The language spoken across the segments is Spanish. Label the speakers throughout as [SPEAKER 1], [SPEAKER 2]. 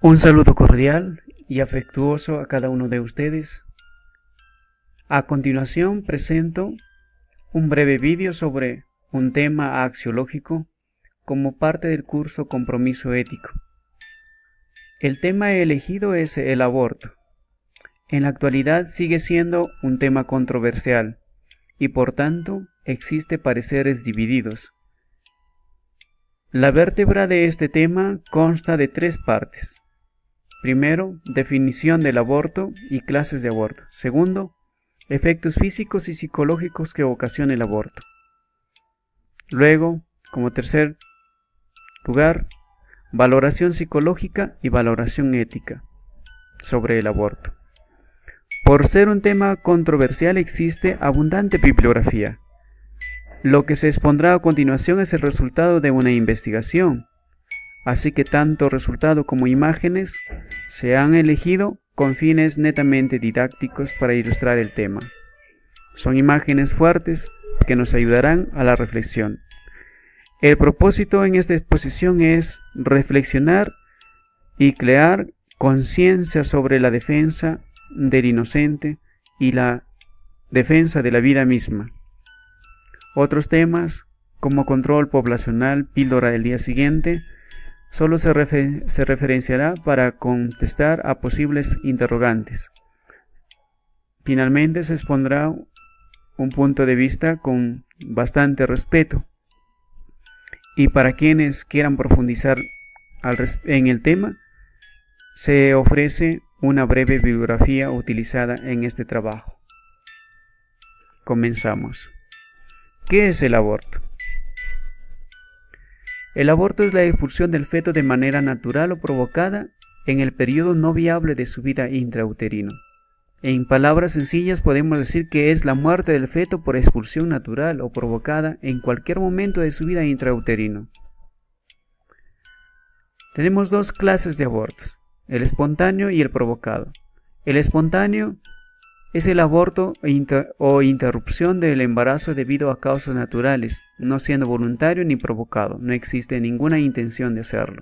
[SPEAKER 1] Un saludo cordial y afectuoso a cada uno de ustedes. A continuación presento un breve vídeo sobre un tema axiológico como parte del curso Compromiso Ético. El tema elegido es el aborto. En la actualidad sigue siendo un tema controversial y por tanto existe pareceres divididos. La vértebra de este tema consta de 3 partes. Primero, definición del aborto y clases de aborto. Segundo, efectos físicos y psicológicos que ocasiona el aborto. Luego, como tercer lugar, valoración psicológica y valoración ética sobre el aborto. Por ser un tema controversial existe abundante bibliografía. Lo que se expondrá a continuación es el resultado de una investigación. Así que tanto resultado como imágenes se han elegido con fines netamente didácticos para ilustrar el tema. Son imágenes fuertes que nos ayudarán a la reflexión. El propósito en esta exposición es reflexionar y crear conciencia sobre la defensa del inocente y la defensa de la vida misma. Otros temas, como control poblacional, píldora del día siguiente, solo se referenciará para contestar a posibles interrogantes. Finalmente se expondrá un punto de vista con bastante respeto. Y para quienes quieran profundizar en el tema, se ofrece una breve bibliografía utilizada en este trabajo. Comenzamos. ¿Qué es el aborto? El aborto es la expulsión del feto de manera natural o provocada en el periodo no viable de su vida intrauterino. En palabras sencillas podemos decir que es la muerte del feto por expulsión natural o provocada en cualquier momento de su vida intrauterino. Tenemos 2 clases de abortos, el espontáneo y el provocado. El espontáneo es el aborto o interrupción del embarazo debido a causas naturales, no siendo voluntario ni provocado, no existe ninguna intención de hacerlo.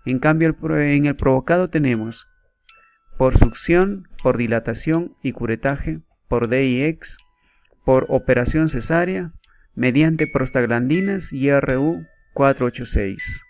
[SPEAKER 1] En cambio, en el provocado tenemos por succión, por dilatación y curetaje, por DIX, por operación cesárea, mediante prostaglandinas y RU 486.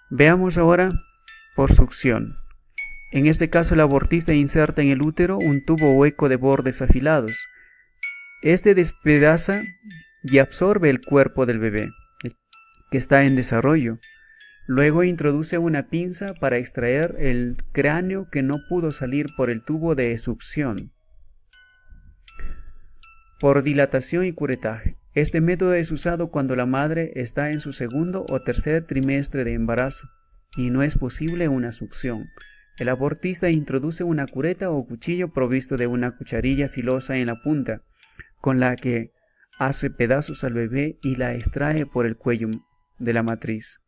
[SPEAKER 1] Veamos ahora por succión. En este caso el abortista inserta en el útero un tubo hueco de bordes afilados. Este despedaza y absorbe el cuerpo del bebé, que está en desarrollo. Luego introduce una pinza para extraer el cráneo que no pudo salir por el tubo de succión. Por dilatación y curetaje. Este método es usado cuando la madre está en su segundo o tercer trimestre de embarazo y no es posible una succión. El abortista introduce una cureta o cuchillo provisto de una cucharilla filosa en la punta, con la que hace pedazos al bebé y la extrae por el cuello de la matriz.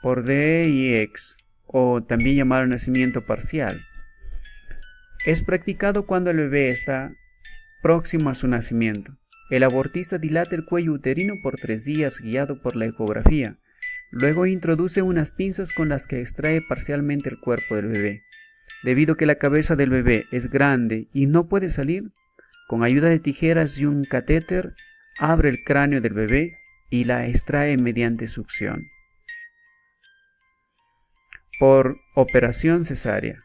[SPEAKER 1] Por DIX, o también llamado nacimiento parcial, es practicado cuando el bebé está próximo a su nacimiento. El abortista dilata el cuello uterino por 3 días guiado por la ecografía. Luego introduce unas pinzas con las que extrae parcialmente el cuerpo del bebé. Debido a que la cabeza del bebé es grande y no puede salir, con ayuda de tijeras y un catéter, abre el cráneo del bebé y la extrae mediante succión. Por operación cesárea.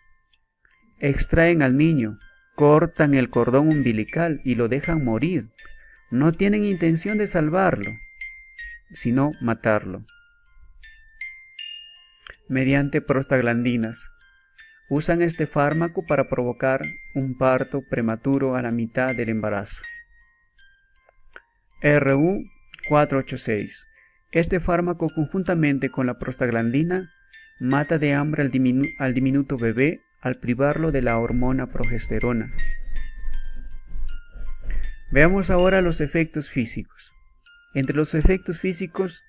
[SPEAKER 1] Extraen al niño, cortan el cordón umbilical y lo dejan morir. No tienen intención de salvarlo, sino matarlo. Mediante prostaglandinas. Usan este fármaco para provocar un parto prematuro a la mitad del embarazo. RU 486. Este fármaco conjuntamente con la prostaglandina mata de hambre al diminuto bebé al privarlo de la hormona progesterona. Veamos ahora los efectos físicos. Entre los efectos físicos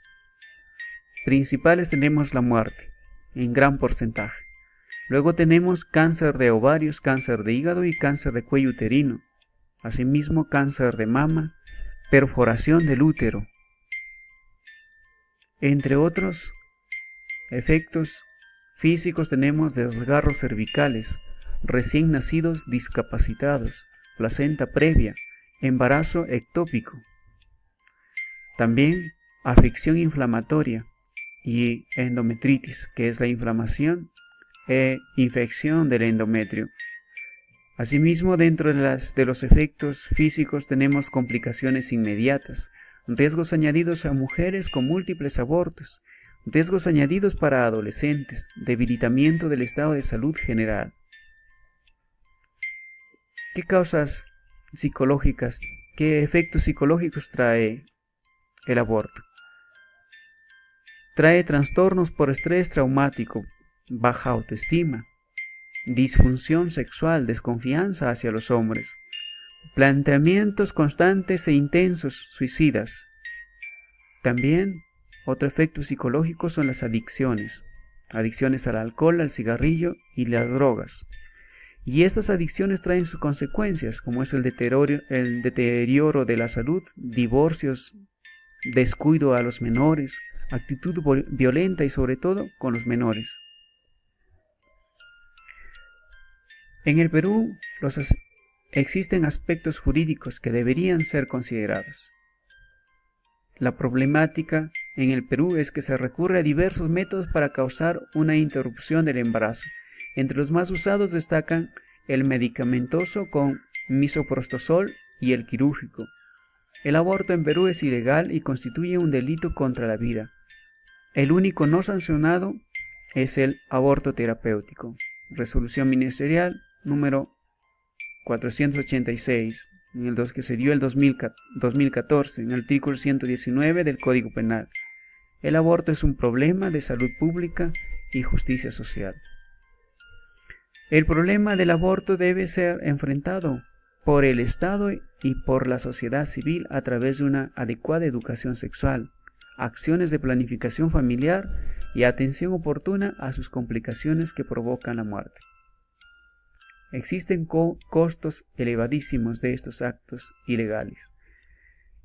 [SPEAKER 1] principales tenemos la muerte, en gran porcentaje. Luego tenemos cáncer de ovarios, cáncer de hígado y cáncer de cuello uterino. Asimismo, cáncer de mama, perforación del útero, entre otros efectos físicos tenemos desgarros cervicales, recién nacidos discapacitados, placenta previa, embarazo ectópico. También afección inflamatoria y endometritis, que es la inflamación e infección del endometrio. Asimismo, dentro de los efectos físicos tenemos complicaciones inmediatas, riesgos añadidos a mujeres con múltiples abortos, riesgos añadidos para adolescentes, debilitamiento del estado de salud general. ¿Qué causas psicológicas, qué efectos psicológicos trae el aborto? Trae trastornos por estrés traumático, baja autoestima, disfunción sexual, desconfianza hacia los hombres, planteamientos constantes e intensos suicidas. También otro efecto psicológico son las adicciones al alcohol, al cigarrillo y las drogas. Y estas adicciones traen sus consecuencias, como es el deterioro de la salud, divorcios, descuido a los menores, actitud violenta y sobre todo con los menores. En el Perú existen aspectos jurídicos que deberían ser considerados. La problemática en el Perú es que se recurre a diversos métodos para causar una interrupción del embarazo. Entre los más usados destacan el medicamentoso con misoprostol y el quirúrgico. El aborto en Perú es ilegal y constituye un delito contra la vida. El único no sancionado es el aborto terapéutico. Resolución ministerial número 486, que se dio el 2014, en el artículo 119 del Código Penal. El aborto es un problema de salud pública y justicia social. El problema del aborto debe ser enfrentado por el Estado y por la sociedad civil a través de una adecuada educación sexual, acciones de planificación familiar y atención oportuna a sus complicaciones que provocan la muerte. Existen costos elevadísimos de estos actos ilegales.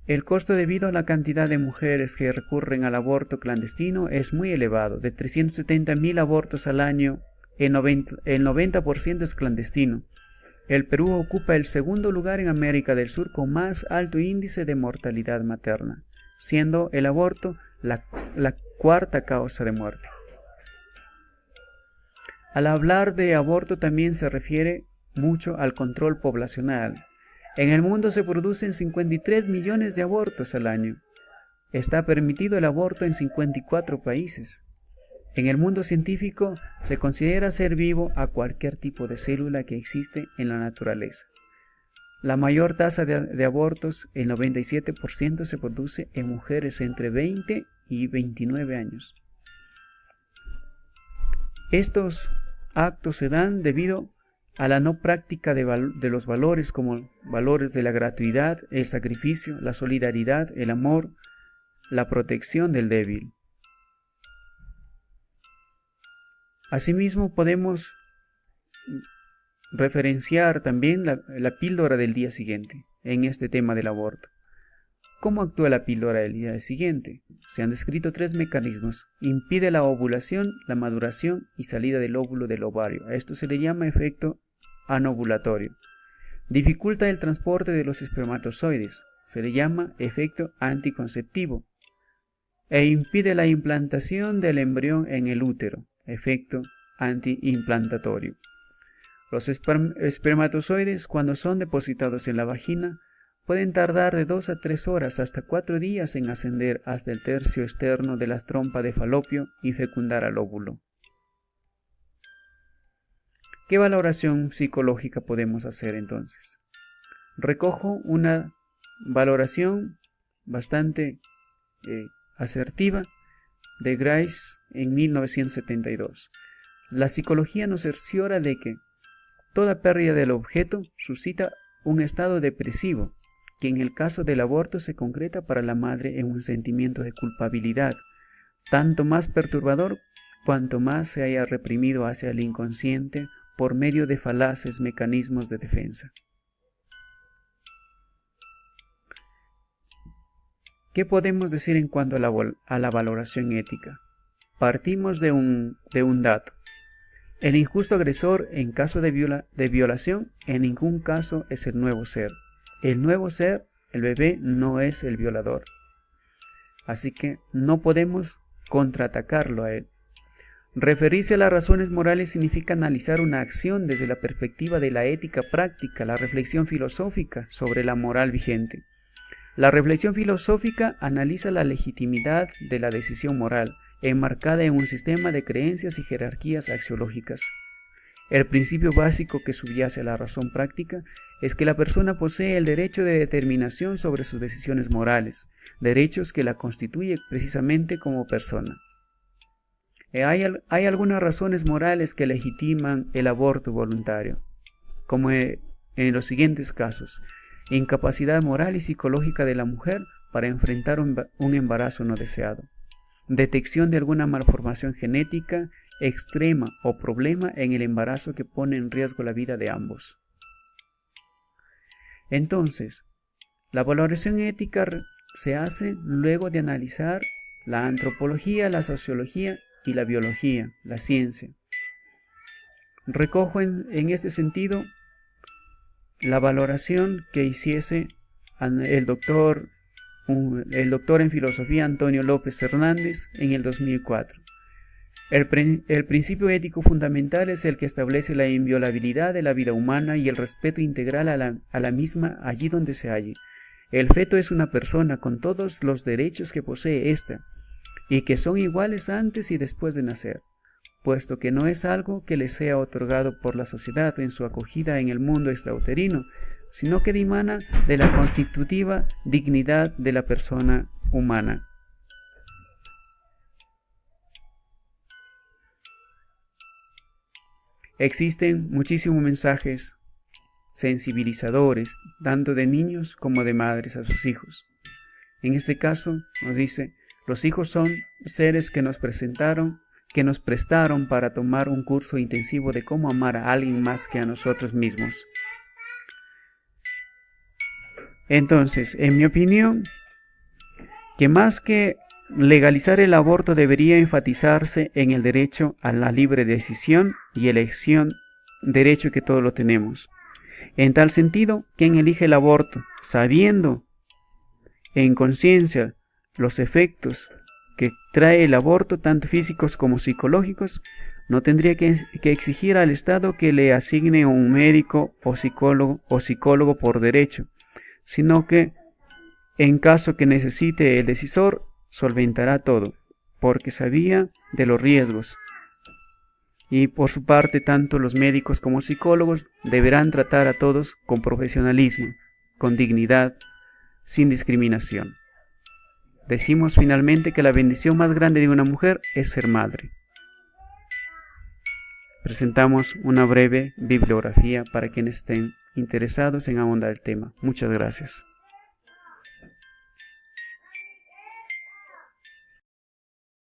[SPEAKER 1] El costo debido a la cantidad de mujeres que recurren al aborto clandestino es muy elevado. De 370.000 abortos al año, el 90% es clandestino. El Perú ocupa el segundo lugar en América del Sur con más alto índice de mortalidad materna, siendo el aborto la cuarta causa de muerte. Al hablar de aborto también se refiere mucho al control poblacional. En el mundo se producen 53 millones de abortos al año. Está permitido el aborto en 54 países. En el mundo científico se considera ser vivo a cualquier tipo de célula que existe en la naturaleza. La mayor tasa de abortos, el 97%, se produce en mujeres entre 20 y 29 años. Estos actos se dan debido a la no práctica de los valores como valores de la gratuidad, el sacrificio, la solidaridad, el amor, la protección del débil. Asimismo, podemos referenciar también la píldora del día siguiente en este tema del aborto. ¿Cómo actúa la píldora del día siguiente? Se han descrito 3 mecanismos. Impide la ovulación, la maduración y salida del óvulo del ovario. A esto se le llama efecto anovulatorio. Dificulta el transporte de los espermatozoides. Se le llama efecto anticonceptivo. E impide la implantación del embrión en el útero. Efecto antiimplantatorio. Los espermatozoides, cuando son depositados en la vagina, pueden tardar de 2 a 3 horas hasta 4 días en ascender hasta el tercio externo de la trompa de Falopio y fecundar al óvulo. ¿Qué valoración psicológica podemos hacer entonces? Recojo una valoración bastante asertiva de Grice en 1972. La psicología nos cerciora de que toda pérdida del objeto suscita un estado depresivo, que en el caso del aborto se concreta para la madre en un sentimiento de culpabilidad, tanto más perturbador cuanto más se haya reprimido hacia el inconsciente por medio de falaces mecanismos de defensa. ¿Qué podemos decir en cuanto a la valoración ética? partimos de un dato. El injusto agresor en caso de violación en ningún caso es el nuevo ser. El nuevo ser, el bebé, no es el violador. Así que no podemos contraatacarlo a él. Referirse a las razones morales significa analizar una acción desde la perspectiva de la ética práctica, la reflexión filosófica sobre la moral vigente. La reflexión filosófica analiza la legitimidad de la decisión moral, enmarcada en un sistema de creencias y jerarquías axiológicas. El principio básico que subyace a la razón práctica es que la persona posee el derecho de determinación sobre sus decisiones morales, derechos que la constituyen precisamente como persona. Hay algunas razones morales que legitiman el aborto voluntario, como en los siguientes casos: incapacidad moral y psicológica de la mujer para enfrentar un embarazo no deseado, detección de alguna malformación genética extrema o problema en el embarazo que pone en riesgo la vida de ambos. Entonces, la valoración ética se hace luego de analizar la antropología, la sociología y la biología, la ciencia. Recojo en este sentido la valoración que hiciese el doctor en filosofía Antonio López Hernández en el 2004. El principio ético fundamental es el que establece la inviolabilidad de la vida humana y el respeto integral a la misma allí donde se halle. El feto es una persona con todos los derechos que posee ésta, y que son iguales antes y después de nacer, puesto que no es algo que le sea otorgado por la sociedad en su acogida en el mundo extrauterino, sino que dimana de la constitutiva dignidad de la persona humana. Existen muchísimos mensajes sensibilizadores, tanto de niños como de madres a sus hijos. En este caso nos dice: los hijos son seres que nos prestaron para tomar un curso intensivo de cómo amar a alguien más que a nosotros mismos. Entonces, en mi opinión, que más que legalizar el aborto debería enfatizarse en el derecho a la libre decisión y elección, derecho que todos lo tenemos. En tal sentido, quien elige el aborto, sabiendo en conciencia los efectos que trae el aborto, tanto físicos como psicológicos, no tendría que exigir al Estado que le asigne un médico o psicólogo por derecho, sino que, en caso que necesite el decisor, solventará todo, porque sabía de los riesgos. Y por su parte, tanto los médicos como psicólogos deberán tratar a todos con profesionalismo, con dignidad, sin discriminación. Decimos finalmente que la bendición más grande de una mujer es ser madre. Presentamos una breve bibliografía para quienes estén interesados en ahondar el tema. Muchas gracias.